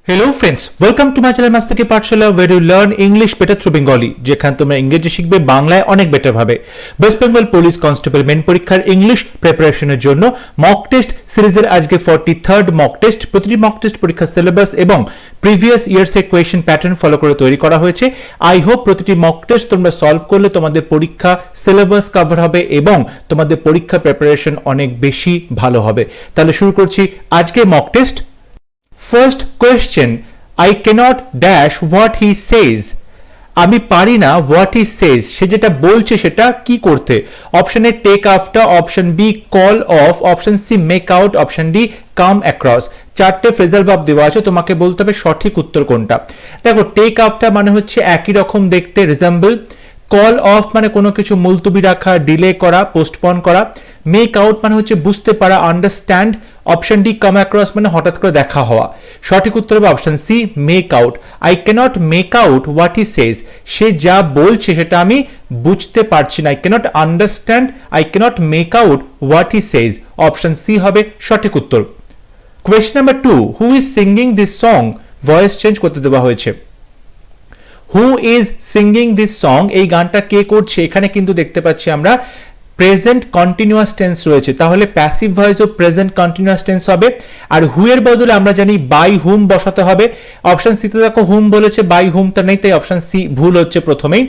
Hello friends, welcome to my channel Mastaki Pathshala where you learn English better through Bengali যেখানে তোমরা ইংরেজি শিখবে বাংলায় অনেক বেটার ভাবে। West Bengal police constable main পরীক্ষার ইংলিশ প্রিপারেশনের জন্য মক টেস্ট সিরিজের আজকে 43rd মক টেস্ট। প্রতিটি মক টেস্ট পরীক্ষার সিলেবাস এবং প্রিভিয়াস ইয়ার্স এর কোয়েশ্চেন প্যাটার্ন ফলো করে তৈরি করা হয়েছে। আই হোপ প্রতিটি মক টেস্ট তোমরা সলভ করলে তোমাদের পরীক্ষা সিলেবাস কভার হবে এবং তোমাদের পরীক্ষা প্রিপারেশন অনেক বেশি ভালো হবে। তাহলে শুরু করছি আজকে mock test. First question, I cannot dash what he says. আমি পারি না what he says, সে যেটা বলছে সেটা কি করতে। Option A take after, option B call off, option C make out, option D come across. চারটে ফ্রেজাল ভার্ব দেওয়া আছে, তোমাকে বলতে হবে সঠিক উত্তর কোনটা। দেখো টেক আফটার মানে হচ্ছে একই রকম দেখতে, রিজেম্বল। কল অফ মানে কোনো কিছু মুলতবি রাখা, ডিলে করা, পোস্টপন করা। মেক আউট মানে হচ্ছে বুঝতে পারা, understand. Option D come across মানে হঠাৎ করে দেখা হওয়া। সঠিক উত্তর হবে option C make out. I cannot make out what he says, সে যা বলছে সেটা আমি বুঝতে পারছি না। I cannot understand, I cannot make out what he says. Option C হবে সঠিক উত্তর। Question number 2, who is singing this song? Voice change করতে দেওয়া হয়েছে। Who is singing this song, এই গানটা কে করছে? এখানে কিন্তু দেখতে পাচ্ছি আমরা প্রেজেন্ট কন্টিনিউয়াস টেন্স রয়েছে, তাহলে প্যাসিভ ভয়েস ও প্রেজেন্ট কন্টিনিউয়াস টেন্স হবে। আর হু এর বদলে আমরা জানি বাই হুম বসাতে হবে। অপশন সি তে দেখো হুম বলেছে, বাই হুমটা নেই, তাই অপশন সি ভুল হচ্ছে প্রথমেই।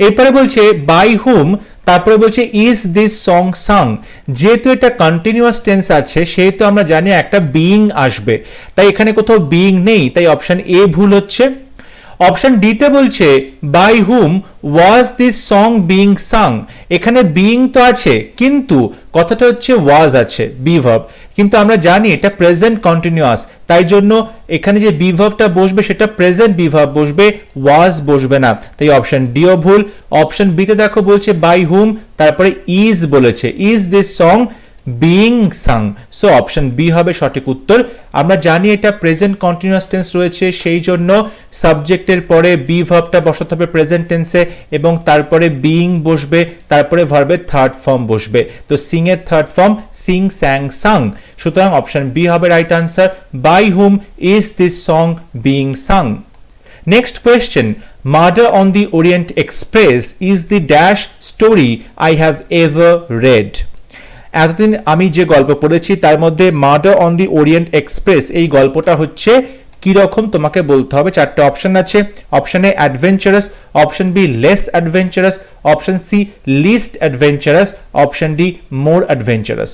এরপরে বলছে বাই হুম, তারপরে বলছে ইজ দিস সং সাং। যেহেতু এটা কন্টিনিউয়াস টেন্স আছে সেহেতু আমরা জানি একটা বিইং আসবে, তাই এখানে কোথাও বিইং নেই, তাই অপশন এ ভুল হচ্ছে। অপশন ডি তে বলছে by whom was this song being sung, এখানে বিং তো আছে কিন্তু কথাটা হচ্ছে ওয়াজ আছে, বি ভার্ব, কিন্তু আমরা জানি এটা প্রেজেন্ট কন্টিনিউয়াস, তাই জন্য এখানে যে বি ভার্বটা বসবে সেটা প্রেজেন্ট বি ভার্ব বসবে, ওয়াজ বসবে না, তাই অপশন ডিও ভুল। অপশন বি তে দেখো বলছে বাই হুম, তারপরে ইজ বলেছে, is this song being sung, so option B হবে সঠিক উত্তর। আমরা জানি এটা প্রেজেন্ট কন্টিনিউয়াস টেন্স রয়েছে, সেই জন্য সাবজেক্টের পরে বি ভার্বটা বসাতে হবে প্রেজেন্ট টেন্সে এবং তারপরে বিং বসবে, তারপরে ভার্বের থার্ড ফর্ম বসবে। তো সিং এর third form sing sang sung, সুতরাং অপশন বি হবে right answer. By whom is this song being sung. Next question, Murder on the Orient Express is the dash story I have ever read. এতদিন আমি যে গল্প পড়েছি তার মধ্যে murder on the orient express এই গল্পটা হচ্ছে কি রকম তোমাকে বলতে হবে। চারটে অপশন আছে, option A adventurous, option B less adventurous, option C least adventurous, option D more adventurous.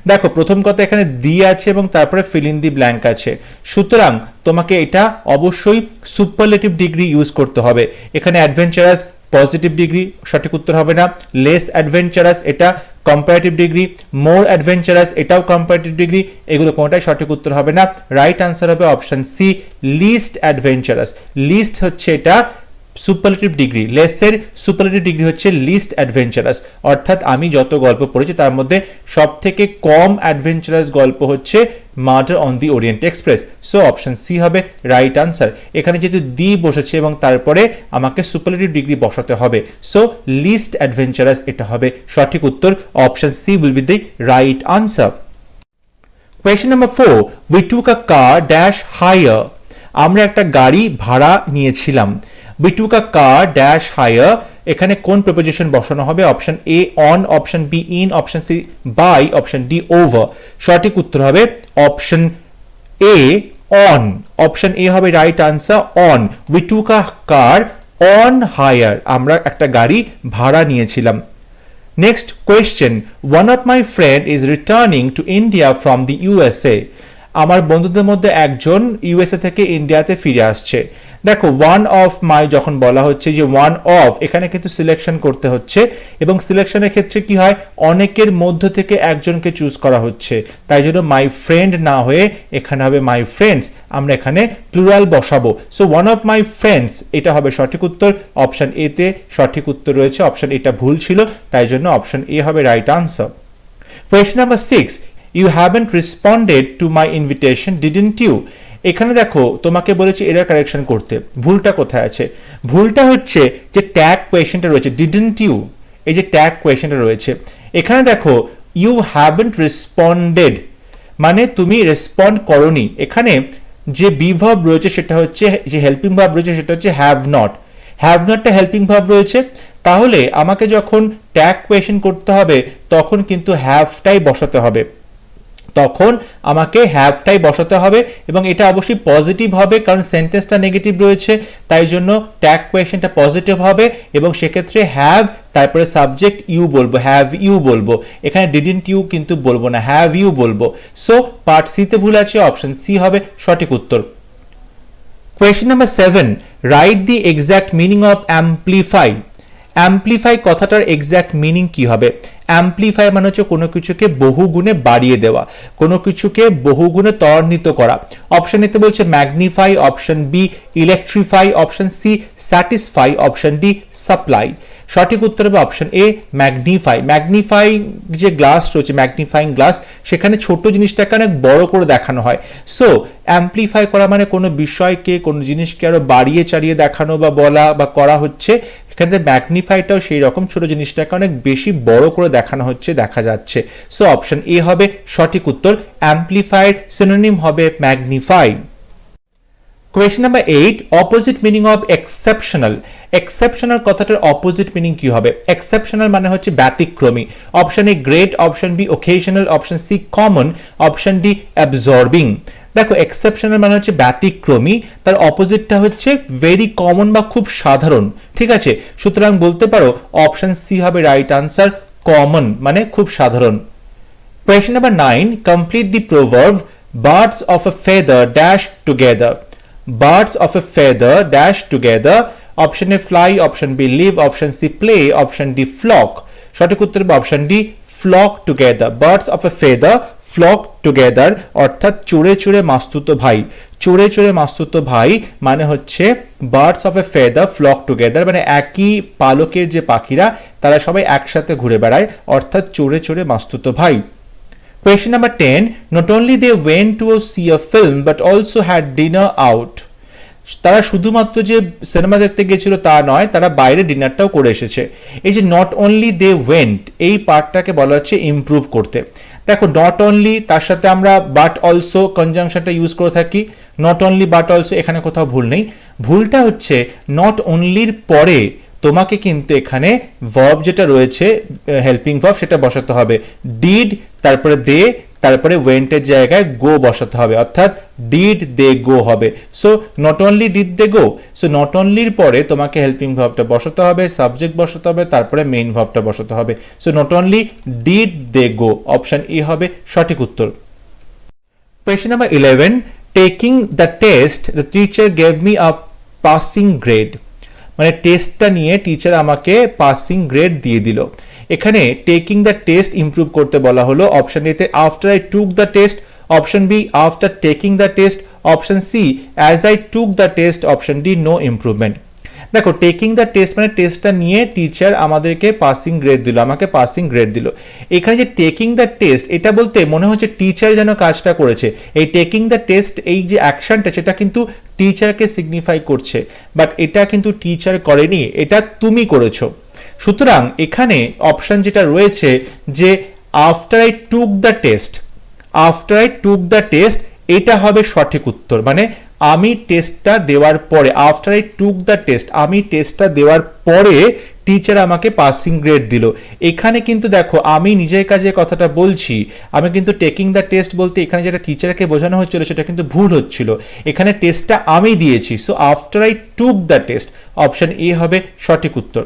দেখো প্রথম কথা এখানে দি আছে এবং তারপরে ফিল ইন দি ব্ল্যাঙ্ক আছে, সুতরাং তোমাকে এটা অবশ্যই সুপারলেটিভ ডিগ্রি ইউজ করতে হবে। এখানে অ্যাডভেঞ্চারাস পজিটিভ ডিগ্রি, সঠিক উত্তর হবে না। লেস অ্যাডভেঞ্চারাস এটা কম্পারেটিভ ডিগ্রি, মোর অ্যাডভেঞ্চারাস এটাও কম্পারেটিভ ডিগ্রি, এগুলো কোনটাই সঠিক উত্তর হবে না। রাইট আনসার হবে option C least adventurous. Least হচ্ছে এটা সুপারলেটিভ ডিগ্রি, লেসের সুপারলেটিভ ডিগ্রি হচ্ছে লিস্ট অ্যাডভেঞ্চারাস, অর্থাৎ আমি যত গল্প পড়েছি তার মধ্যে সব থেকে কম অ্যাডভেঞ্চারাস গল্প হচ্ছে murder on the orient express, so option C হবে রাইট আনসার। এখানে যেহেতু দি বসেছে এবং তারপরে আমাকে সুপারলেটিভ ডিগ্রি বসাতে হবে, সো লিস্ট অ্যাডভেঞ্চারাস এটা হবে সঠিক উত্তর। Option C will be the right answer. Question number 4, we took a car dash hire, আমরা একটা গাড়ি ভাড়া নিয়েছিলাম। We took a car dash hire, এখানে কোন প্রিপোজিশন বসানো হবে? Option A on, option B in, option C by, option D over. সঠিক উত্তর হবে option A on. Option A হবে right answer, on. We took a car on hire, আমরা একটা গাড়ি ভাড়া নিয়েছিলাম। Next question, one of my friend is returning to India from the USA, আমার বন্ধুদের মধ্যে একজন ইউএসএ থেকে ইন্ডিয়াতে ফিরে আসছে। দেখো ওয়ান অফ মাই যখন বলা হচ্ছে যে ওয়ান অফ, এখানে কিন্তু সিলেকশন করতে হচ্ছে এবং সিলেকশনের ক্ষেত্রে কি হয় অনেকের মধ্য থেকে একজনকে চুজ করা হচ্ছে, তাই জন্য মাই ফ্রেন্ড না হয়ে এখানে হবে মাই ফ্রেন্ডস, আমরা এখানে প্লুরাল বসাবো, so one of my friends এটা হবে সঠিক উত্তর। অপশন এ তে সঠিক উত্তর রয়েছে, অপশন এটা ভুল ছিল, তাই জন্য অপশন এ হবে right answer. Question number 6, You haven't responded to my invitation, didn't you? এখানে দেখো তোমাকে বলেছে এরর কারেকশন করতে, ভুলটা কোথায় আছে? ভুলটা হচ্ছে যে ট্যাগ কোয়েশ্চনটা রয়েছে didn't you, এই যে ট্যাগ কোয়েশ্চনটা রয়েছে এখানে দেখো you haven't responded মানে তুমি রেসপন্ড করনি, এখানে যে বি ভার্ব রয়েছে সেটা হচ্ছে, যে হেল্পিং ভার্ব রয়েছে সেটা হচ্ছে হ্যাভ নট। হ্যাভ নটটা হেল্পিং ভার্ব রয়েছে, তাহলে আমাকে যখন ট্যাগ কোয়েশ্চেন করতে হবে তখন কিন্তু হ্যাভটাই বসাতে হবে, তখন আমাকে হ্যাভটাই বসাতে হবে, এবং এটা অবশ্যই পজিটিভ হবে কারণ সেন্টেন্সটা নেগেটিভ রয়েছে, তাই জন্য ট্যাগ কোয়েশ্চেনটা পজিটিভ হবে, এবং সেক্ষেত্রে হ্যাভ তারপরে সাবজেক্ট ইউ বলবো, হ্যাভ ইউ বলবো, এখানে ডিডন্ট ইউ কিন্তু বলবো না, হ্যাভ ইউ বলবো। সো পার্ট সি তে ভুল আছে, অপশন সি হবে সঠিক উত্তর। Question number 7, write the exact meaning of amplify. Amplify কথাটার এক্সাক্ট মিনিং কি হবে? অ্যাম্পলিফাই মানে হচ্ছে কোনো কিছুকে বহুগুণে বাড়িয়ে দেওয়া, কোনো কিছুকে বহুগুণে ত্বরান্বিত করা। অপশন এতে বলছে magnify, option B electrify, option C satisfy, option D supply. সঠিক উত্তর হবে অপশন এ ম্যাগনিফাই। ম্যাগনিফাই যে গ্লাস রয়েছে, ম্যাগনিফাইং গ্লাস, সেখানে ছোট জিনিসটাকে অনেক বড় করে দেখানো হয়। সো অ্যাম্পলিফাই করা মানে কোনো বিষয়কে, কোনো জিনিসকে আরো বাড়িয়ে চাড়িয়ে দেখানো বা বলা বা করা হচ্ছে। এখানে ম্যাগনিফাইটাও সেই রকম, ছোট জিনিসটাকে অনেক বেশি বড় করে দেখানো হচ্ছে, দেখা যাচ্ছে। সো অপশন এ হবে সঠিক উত্তর। অ্যাম্পলিফাইড সিনোনিম হবে magnify. Question number 8, opposite meaning of exceptional. Exceptional কথাটার অপোজিট মিনিং কি হবে? এক্সেপশনাল মানে হচ্ছে ব্যতিক্রমী। Option A great, option B occasional, option C common, option D absorbing. দেখো এক্সেপশনাল মানে হচ্ছে ব্যতিক্রমী, তার অপোজিটটা হচ্ছে ভেরি কমন বা খুব সাধারণ, ঠিক আছে? সুতরাং বলতে পারো অপশন সি হবে রাইট আনসার, কমন মানে খুব সাধারণ। Question number 9, complete the proverb birds of a feather dash together. Birds of a feather dash together. Option A fly, option B live, option C play, option D flock. সঠিক উত্তর হবে option D flock together. Birds of a feather flock together অর্থাৎ চড়ে চড়ে মাস্তুত ভাই। চড়ে চড়ে মাস্তুত ভাই মানে হচ্ছে birds of a feather flock together, মানে একই পালকের যে পাখিরা তারা সবাই একসাথে ঘুরে বেড়ায়, অর্থাৎ চড়ে চড়ে মাস্তুত ভাই। Question number 10, not only they went to see a film but also had dinner out. তারা শুধুমাত্র যে সিনেমা দেখতে গেছিল তা নয়, তারা বাইরে ডিনারটাও করে এসেছে। এই যে নট অনলি দে ওয়েন্ট, এই পার্টটাকে বলা হচ্ছে ইমপ্রুভ করতে। দেখো নট অনলি, তার সাথে আমরা বাট অলসো কনজাংশনটা ইউজ করে থাকি। নট অনলি বাট অলসো, এখানে কোথাও ভুল নেই। ভুলটা হচ্ছে নট অনলির পরে তোমাকে কিন্তু এখানে ভার্ব যেটা রয়েছে হেল্পিং ভার্ব সেটা বসাতে হবে। ডিড তারপরে দে তারপরে ওয়েন্টের জায়গায় গো বসাতে হবে, অর্থাৎ ডিড দে গো হবে। So not only did they go, so not অনলির পরে তোমাকে হেল্পিং ভার্বটা বসাতে হবে, সাবজেক্ট বসাতে হবে, তারপরে মেইন ভার্বটা বসাতে হবে। So not only did they go, option A হবে সঠিক উত্তর। Question number 11, taking the test the teacher gave me a passing grade. মানে টেস্টটা নিয়ে টিচার আমাকে পাসিং গ্রেড দিয়ে দিল। এখানে টেকিং দ্য টেস্ট ইমপ্রুভ করতে বলা হলো। অপশন এ তে after I took the test, option B after taking the test, option C as I took the test, option D no improvement. দেখো taking the test মানে টেস্টটা নিয়ে teacher আমাদেরকে passing grade দিল, আমাকে পাসিং গ্রেড দিল। এখানে যে টেকিং দ্য টেস্ট, এটা বলতে মনে হচ্ছে টিচার যেন কাজটা করেছে। এই টেকিং দ্য টেস্ট, এই যে অ্যাকশনটা সেটা কিন্তু টিচারকে সিগনিফাই করছে, বাট এটা কিন্তু টিচার করেনি, এটা তুমি করেছো। সুতরাং এখানে অপশন যেটা রয়েছে যে after I took the test, after I took the test, এটা হবে সঠিক উত্তর। মানে আমি টেস্টটা দেওয়ার পরে, after I took the test, আমি টেস্টটা দেওয়ার পরে টিচার আমাকে পাসিং গ্রেড দিল। এখানে কিন্তু দেখো আমি নিজের কাজে কথাটা বলছি, আমি কিন্তু টেকিং দ্য টেস্ট বলতে এখানে যেটা টিচারকে বোঝানো হচ্ছিল সেটা কিন্তু ভুল হচ্ছিল। এখানে টেস্টটা আমি দিয়েছি, so after I took the test, option A হবে সঠিক উত্তর।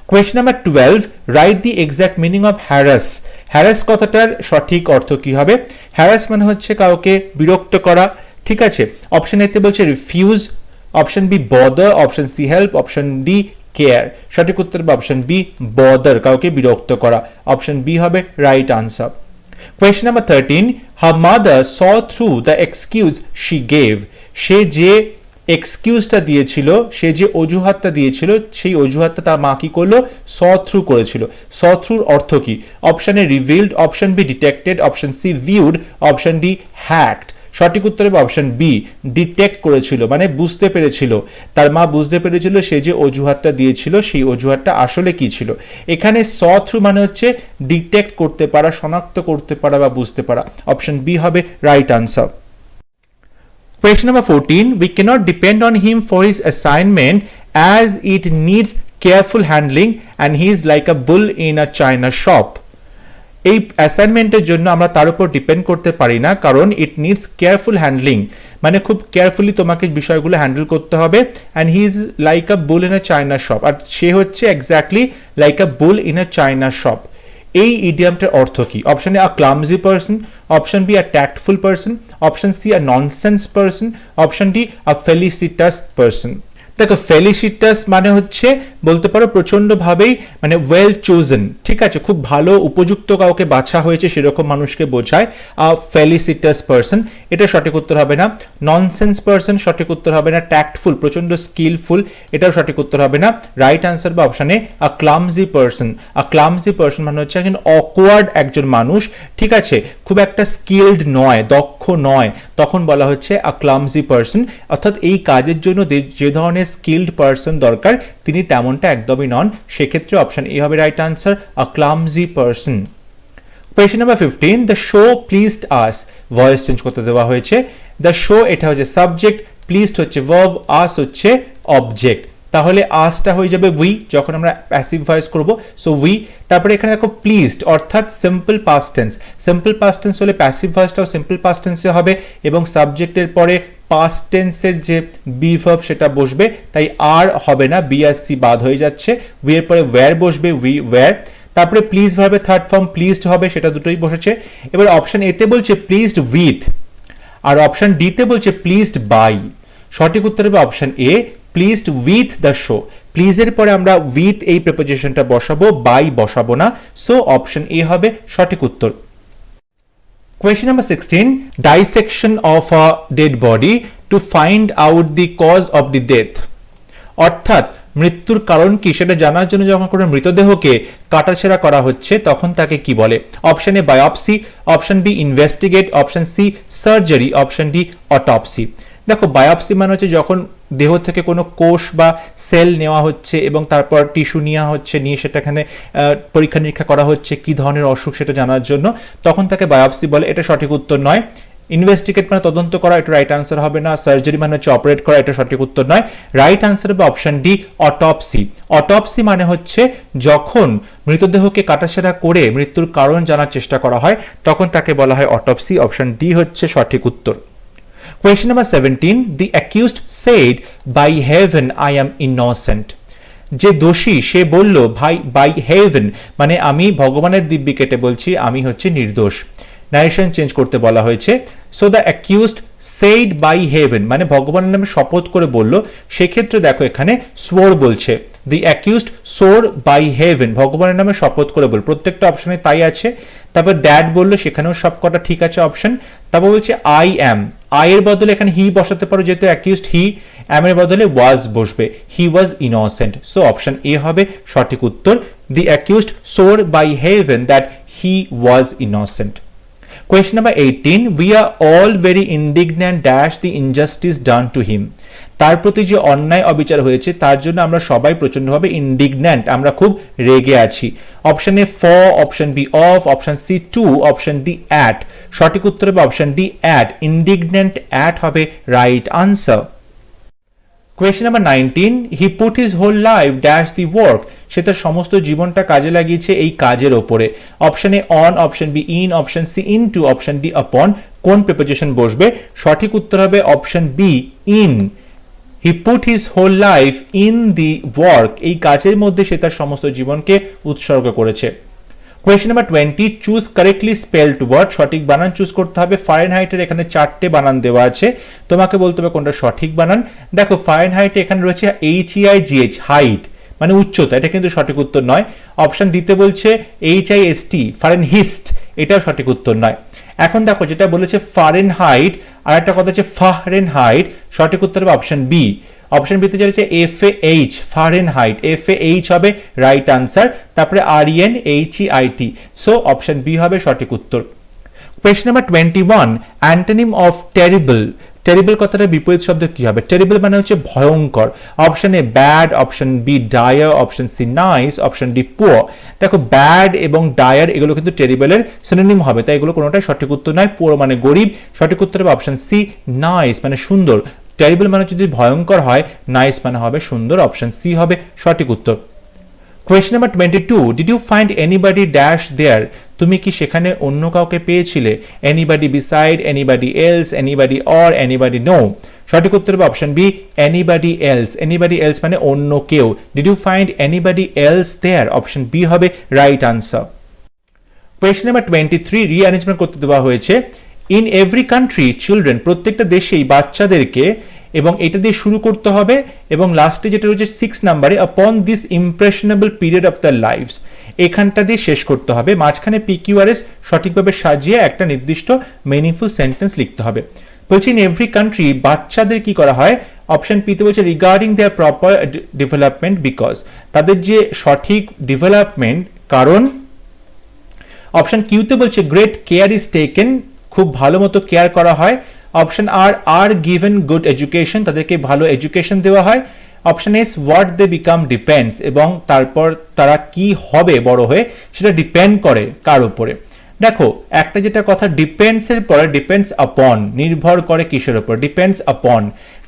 Question number 12, write the exact meaning of harass. Harass কথাটার সঠিক অর্থ কি হবে? হ্যারাস মানে হচ্ছে কাউকে বিরক্ত করা, ঠিক আছে? অপশন এতে বলছে refuse, option B bother, option C help, option D care. সঠিক উত্তর হবে অপশন বি বদার, কাউকে বিরক্ত করা। অপশন বি হবে right answer. Question number 13, her mother saw through the excuse she gave. সে যে এক্সকিউজটা দিয়েছিল, সে যে অজুহাতটা দিয়েছিল, সেই অজুহাতটা তার মা কি করলো? স থ্রু করেছিল। স থ্রুর অর্থ কি? Option A revealed, option B detected, option C viewed, option D hacked. সঠিক উত্তর হবে অপশন বি ডিটেক্ট করেছিল, মানে বুঝতে পেরেছিল। তার মা বুঝতে পেরেছিল সে যে অজুহাতটা দিয়েছিল সেই অজুহাতটা আসলে কি ছিল। এখানে স থ্রু মানে হচ্ছে ডিটেক্ট করতে পারা, শনাক্ত করতে পারা বা বুঝতে পারা। অপশন বি হবে right answer. Question number 14. We cannot depend on him for his assignment as it needs careful handling and he is like a bull in a china shop. এই অ্যাসাইনমেন্টের জন্য আমরা তার উপর ডিপেন্ড করতে পারি না, কারণ ইট নিডস কেয়ারফুল হ্যান্ডলিং, মানে খুব কেয়ারফুলি তোমাকে বিষয়গুলো হ্যান্ডেল করতে হবে। And he is like a bull in a china shop, আর সে হচ্ছে exactly like a bull in a china shop. এই ইডিয়ামটার অর্থ কি? Option A a clumsy person, option B a tactful person, option C a nonsense person, option D a felicitous person. দেখো felicitous মানে হচ্ছে বলতে পারো প্রচন্ডভাবেই মানে ওয়েল চোজেন, ঠিক আছে, খুব ভালো উপযুক্ত কাউকে বাছা হয়েছে সেরকম মানুষকে বোঝায় ফেলিসিটাস পারসন, এটা সঠিক উত্তর হবে না। ননসেন্স পারসন সঠিক উত্তর হবে না। ট্যাক্টফুল প্রচন্ড স্কিলফুল, এটাও সঠিক উত্তর হবে না। রাইট আনসার বা অপশানে আ ক্লামজি পারসন। আ ক্লামজি পারসন মানে হচ্ছে একজন অকওয়ার্ড একজন মানুষ, ঠিক আছে, খুব একটা স্কিলড নয়, দক্ষ নয়, তখন বলা হচ্ছে আ ক্লামজি পারসন। অর্থাৎ এই কাজের জন্য যে ধরনের স্কিলড পারসন দরকার তিনি তেমনটা একদমই নন, সেক্ষেত্রে অপশন এ হবে right answer, a clumsy person. Question number 15, the show pleased us, voice change করতে দেওয়া হয়েছে। দ্য শো এটা হচ্ছে সাবজেক্ট, প্লিজড হচ্ছে ভার্ব, আস হচ্ছে অবজেক্ট। তাহলে আসটা হয়ে যাবে উই যখন আমরা প্যাসিভ ভয়েস করব, সো উই। তারপরে এখানে দেখো প্লিজড অর্থাৎ simple past tense, simple past tense হলে প্যাসিভ ভয়েসটাও সিম্পল পাস্ট টেন্সে হবে এবং সাবজেক্টের পরে পাস্ট টেন্সের যে বি ভার্ব সেটা বসবে, তাই আর হবে না, বি আর সি বাদ হয়ে যাচ্ছে। উই এর পরে ওয়্যার বসবে, উই ওয়্যার। তারপরে প্লিজ ভার্বের থার্ড ফর্ম প্লিজড হবে, সেটা দুটোই বসেছে। এবার অপশন এতে বলছে প্লিজড উইথ, আর অপশন ডিতে বলছে প্লিজড বাই। সঠিক উত্তর হবে option A, pleased with the show. প্লিজের পরে আমরা উইথ এই প্রিপোজিশনটা বসাবো, বাই বসাবো না, সো অপশন এ হবে সঠিক উত্তর। Question number 16, dissection of a dead body to find out the cause of the death. অর্থাৎ মৃত্যুর কারণ কি সেটা জানার জন্য যখন কোনো মৃতদেহকে কাটাছেঁড়া করা হচ্ছে তখন তাকে কি বলে? Option A biopsy, option B investigate, option C surgery, option D autopsy. দেখো বায়োপসি মানে হচ্ছে যখন দেহ থেকে কোনো কোষ বা সেল নেওয়া হচ্ছে এবং তারপর টিস্যু নেওয়া হচ্ছে, নিয়ে সেটাখানে পরীক্ষা নিরীক্ষা করা হচ্ছে কি ধরনের অসুখ সেটা জানার জন্য, তখন তাকে বায়োপসি বলে, এটা সঠিক উত্তর নয়। ইনভেস্টিগেট মানে তদন্ত করা, এটা রাইট আনসার হবে না। সার্জারি মানে হচ্ছে অপারেট করা, এটা সঠিক উত্তর নয়। রাইট আনসার হবে অপশন ডি অটোপসি। অটোপসি মানে হচ্ছে যখন মৃতদেহকে কাটাছেঁড়া করে মৃত্যুর কারণ জানার চেষ্টা করা হয় তখন তাকে বলা হয় অটোপসি। অপশন ডি হচ্ছে সঠিক উত্তর। Question number 17, the accused said, by heaven I am innocent. যে দোষী সে বলল ভাই বাই হেভেন মানে আমি ভগবানের দিব্যি কেটে বলছি আমি হচ্ছে নির্দোষ। ন্যারেশন চেঞ্জ করতে বলা হয়েছে। So the accused said by heaven মানে ভগবানের নামে শপথ করে বলল, সেক্ষেত্রে দেখো এখানে সোর বলছে, the accused swore by heaven ভগবানের নামে শপথ করে বল, প্রত্যেকটা অপশনে তাই আছে। তারপর দ্যাট বললো, সেখানেও সব কটা ঠিক আছে অপশন। তারপর বলছে আই অ্যাম, আই এর বদলে এখানে হি বসাতে পারো, যেহেতু অ্যাকিউজড হি, অ্যাম এর বদলে ওয়াজ বসবে, he was innocent. So option A হবে সঠিক উত্তর, the accused swore by heaven that he was innocent. Question number 18, we are all very indignant dash the injustice done to him. তার প্রতি যে অন্যায় অবিচার হয়েছে তার জন্য আমরা সবাই প্রচন্ডভাবে ইন্ডিগন্যান্ট, আমরা খুব রেগে আছি। Option A for, option B of, option C to, option D at. সঠিক উত্তর হবে option D at, indignant at হবে right answer. Question number 19, he put his whole life dash the work. সে তার সমস্ত জীবনটা কাজে লাগিয়েছে এই কাজের ওপরে। Option A on, option B in, option C into, option D upon. কোন প্রিপোজিশন বসবে? সঠিক উত্তর হবে option B in. He put his whole life in the work, এই কাজের মধ্যে সে তার সমস্ত জীবনকে উৎসর্গ করেছে। Question number 20, choose correctly spelled word, সঠিক বানান চুজ করতে হবে। ফারেনহাইটের এখানে 4টে বানান দেওয়া আছে, তোমাকে বলতে হবে কোনটা সঠিক বানান। দেখো ফারেনহাইটে এখানে রয়েছে HEIGH, হাইট মানে উচ্চতা, এটা কিন্তু সঠিক উত্তর নয়। অপশন ডিতে বলছে HIST, ফারেনহিস্ট, এটাও সঠিক উত্তর নয়। এখন দেখো যেটা বলেছে ফারেনহাইট, আর একটা কথা হচ্ছে ফারেনহাইট, সঠিক উত্তর হবে অপশন বি। অপশন বিতে যেটা হচ্ছে FAH, ফারেনহাইট, FAH হবে রাইট আনসার। তারপরে RENHEIT, সো অপশন বি হবে সঠিক উত্তর। Question number 21, antonym of terrible, terrible কথাটা বিপরীত শব্দ কি হবে? টেরিবল মানে হচ্ছে ভয়ঙ্কর। Option A bad, option B dire, option C nice, option D poor. দেখো ব্যাড এবং ডায়ার এগুলো কিন্তু টেরিবলের সিনোনিম হবে, তাই এগুলো কোনোটাই সঠিক উত্তর নয়। পুয়ার মানে গরিব, সঠিক উত্তর হবে অপশন সি নাইস মানে সুন্দর। টেরিবল মানে যদি ভয়ঙ্কর হয়, নাইস মানে হবে সুন্দর, অপশন সি হবে সঠিক উত্তর। Question number 22, did you find anybody dash there? তুমি কি সেখানে অন্য কাউকে পেয়েছিলে? Anybody beside, anybody else, anybody or, anybody no. সঠিক উত্তর হবে option B anybody else. Anybody else মানে অন্য কেউ। Did you find anybody else there? Option B হবে right answer. Question number 23, rearrangement করতে দেওয়া হয়েছে। ইন এভরি কান্ট্রি চিলড্রেন, প্রত্যেকটা দেশেই বাচ্চাদেরকে, এবং এটা দিয়ে শুরু করতে হবে এবং লাস্টে যেটা রয়েছে 6 নাম্বারে, upon this impressionable period of the life's, এখানটা দিয়ে শেষ করতে হবে। মাঝখানে পিকিউআরএস সঠিকভাবে সাজিয়ে একটা নির্দিষ্ট মিনিংফুল সেন্টেন্স লিখতে হবে। বলছি ইন এভরি কান্ট্রি বাচ্চাদের কি করা হয়? অপশন পিতে বলছে regarding their proper development because, তাদের যে সঠিক ডেভেলপমেন্ট কারণ। অপশন কিউতে বলছে গ্রেট কেয়ার ইজ টেকেন, খুব ভালো মতো কেয়ার করা হয়। Option R given good education, তাদেরকে ভালো এডুকেশন দেওয়া হয়। Option S what they become depends, এবং তারপর তারা কি হবে বড় হয়ে সেটা ডিপেন্ড করে কার উপরে। দেখো একটা যেটা কথা, ডিপেন্ডস এর পরে ডিপেন্ডস আপন, নির্ভর করে কিসের উপর? ডিপেন্ডস আপন,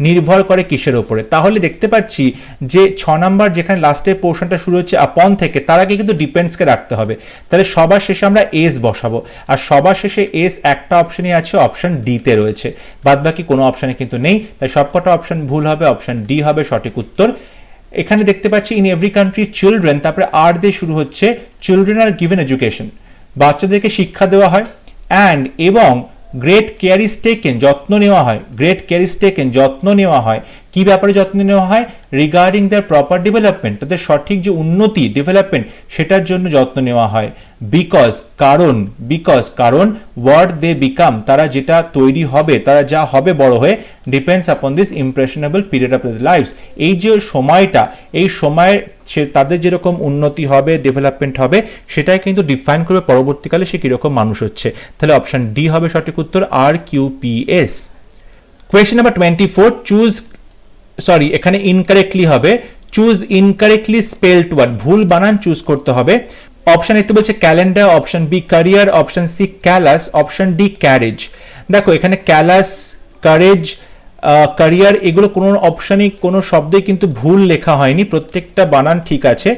নির্ভর করে কিসের উপরে? তাহলে দেখতে পাচ্ছি যে 6 নাম্বার যেখানে লাস্টের পোর্শনটা শুরু হচ্ছে আপন থেকে, তার আগে কিন্তু ডিপেন্ডসকে রাখতে হবে। তাহলে সবার শেষে আমরা এস বসাবো, আর সবার শেষে এস একটা অপশনই আছে, অপশন ডি তে রয়েছে, বাদ বাকি কোনো অপশনে কিন্তু নেই। তাই সবকটা অপশন ভুল হবে, অপশন ডি হবে সঠিক উত্তর। এখানে দেখতে পাচ্ছি ইন এভরি কান্ট্রি চিলড্রেন, তারপরে আর দিয়ে শুরু হচ্ছে, চিলড্রেন আর গিভেন এডুকেশন, বাচ্চাদেরকে শিক্ষা দেওয়া হয়। অ্যান্ড এবং গ্রেট কেয়ার ইজ টেকেন, যত্ন নেওয়া হয়। গ্রেট কেয়ার ইজ টেকেন, যত্ন নেওয়া হয়। কি ব্যাপারে যত্ন নেওয়া হয়? রিগার্ডিং দেয়ার প্রপার ডেভেলপমেন্ট, তাদের সঠিক যে উন্নতি ডেভেলপমেন্ট সেটার জন্য যত্ন নেওয়া হয়। বিকজ কারণ হোয়াট দে বিকাম, তারা যেটা তৈরি হবে, তারা যা হবে বড় হয়ে, depends upon this impressionable period of the life's, এই যে সময়টা, এই সময়ের তাদের যেরকম উন্নতি হবে ডেভেলপমেন্ট হবে সেটাই কিন্তু ডিফাইন করবে পরবর্তীকালে সে কিরকম মানুষ হচ্ছে। তাহলে অপশন ডি হবে সঠিক উত্তর, RQPS। কোয়েশ্চন নাম্বার 24, এখানে ইনকারেক্টলি হবে, চুজ ইনকারেক্টলি স্পেলড ওয়ার্ড, ভুল বানান চুজ করতে হবে। অপশন এতে বলছে calendar, option B career, option C callous, option D carriage. দেখো এখানে ক্যালাস, কারেজ, ক্যারিয়ার এগুলো কোনো অপশনই, কোনো শব্দে কিন্তু ভুল লেখা হয়নি, প্রত্যেকটা বানান ঠিক আছে।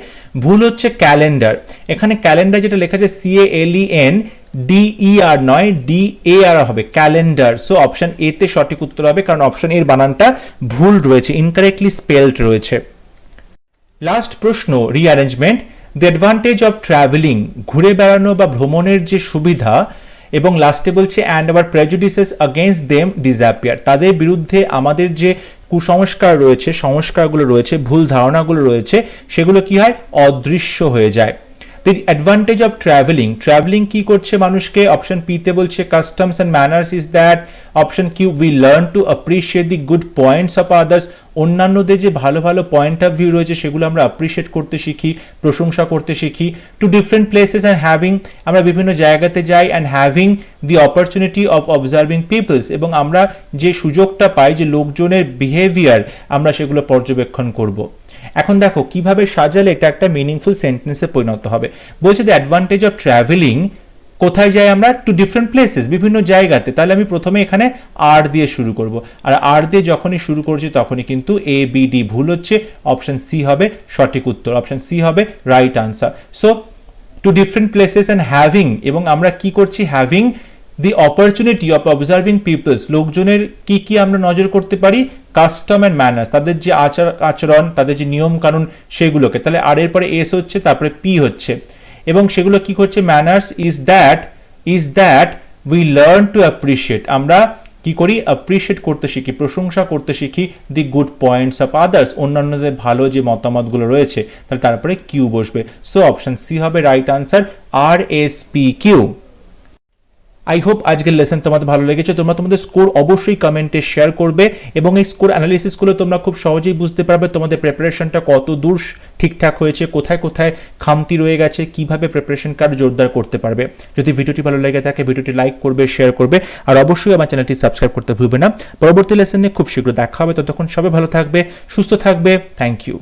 ভুল হচ্ছে ক্যালেন্ডার। এখানে ক্যালেন্ডার যেটা লেখা আছে CALENDER নয়, DAR হবে ক্যালেন্ডার। সো অপশন এ তে সঠিক উত্তর হবে, কারণ অপশন এর বানানটা ভুল রয়েছে, ইনকারেক্টলি স্পেলড রয়েছে। লাস্ট প্রশ্ন, rearrangement. The advantage of travelling, ঘুরে বেড়ানো বা ভ্রমণের যে সুবিধা, এবং লাস্টে বলছে অ্যান্ড আওয়ার প্রেজুডিসেস আগেইনস্ট দেম ডিসঅ্যাপিয়ার, তাদের বিরুদ্ধে আমাদের যে কুসংস্কার রয়েছে, সংস্কারগুলো রয়েছে, ভুল ধারণাগুলো রয়েছে, সেগুলো কি হয়? অদৃশ্য হয়ে যায়। The advantage of traveling কি করছে মানুষকে? অপশন পি তে বলছে customs and manners is that, option Q we learn to appreciate the good points of others, অন্যান্যদের যে ভালো ভালো পয়েন্ট অফ ভিউ রয়েছে সেগুলো আমরা অ্যাপ্রিশিয়েট করতে শিখি, প্রশংসা করতে শিখি। To different places and having, আমরা বিভিন্ন জায়গাতে যাই, and having the opportunity of observing peoples, এবং আমরা যে সুযোগটা পাই যে লোকজনের বিহেভিয়ার আমরা সেগুলো পর্যবেক্ষণ করব। এখন দেখো কিভাবে সাজালে এটা একটা মিনিংফুল সেন্টেন্সে পরিণত হবে। বলছে দ্য অ্যাডভান্টেজ অফ ট্রাভেলিং, কোথায় যাই আমরা? টু ডিফারেন্ট প্লেসেস, বিভিন্ন জায়গাতে। তাহলে আমি প্রথমে এখানে আর দিয়ে শুরু করব, আর আর দিয়ে যখনই শুরু করছি তখনই কিন্তু ABD ভুল হচ্ছে, অপশন সি হবে সঠিক উত্তর, অপশন সি হবে right answer. So to different places and having, এবং আমরা কি করছি? Having the opportunity of observing peoples, লোকজনের কি কি আমরা নজর করতে পারি? কাস্টম অ্যান্ড ম্যানার্স, তাদের যে আচরণ, তাদের যে নিয়ম কানুন সেগুলোকে। তাহলে আর এর পরে এস হচ্ছে, তারপরে পি হচ্ছে, এবং সেগুলো কি করছে? Manners is that we learn to appreciate, আমরা কি করি? অ্যাপ্রিশিয়েট করতে শিখি, প্রশংসা করতে শিখি, দি গুড পয়েন্টস অফ আদার্স, অন্যান্যদের ভালো যে মতামতগুলো রয়েছে। তাহলে তারপরে কিউ বসবে। সো অপশন সি হবে right answer, RSPQ। I hope আজকের লেসন তোমাদের ভালো লেগেছে। তোমরা তোমাদের স্কোর অবশ্যই কমেন্টে শেয়ার করবে এবং এই স্কোর অ্যানালিসিসগুলো তোমরা খুব সহজেই বুঝতে পারবে তোমাদের প্রিপারেশনটা কত দূর ঠিকঠাক হয়েছে, কোথায় কোথায় খামতি রয়ে গেছে, কিভাবে প্রিপারেশন কার্ড জোরদার করতে পারবে। যদি ভিডিওটি ভালো লেগে থাকে ভিডিওটি লাইক করবে, শেয়ার করবে, আর অবশ্যই আমার চ্যানেলটি সাবস্ক্রাইব করতে ভুলবে না। পরবর্তী লেসনে খুব শীঘ্র দেখা হবে, ততক্ষণ সবাই ভালো থাকবে, সুস্থ থাকবে। Thank you.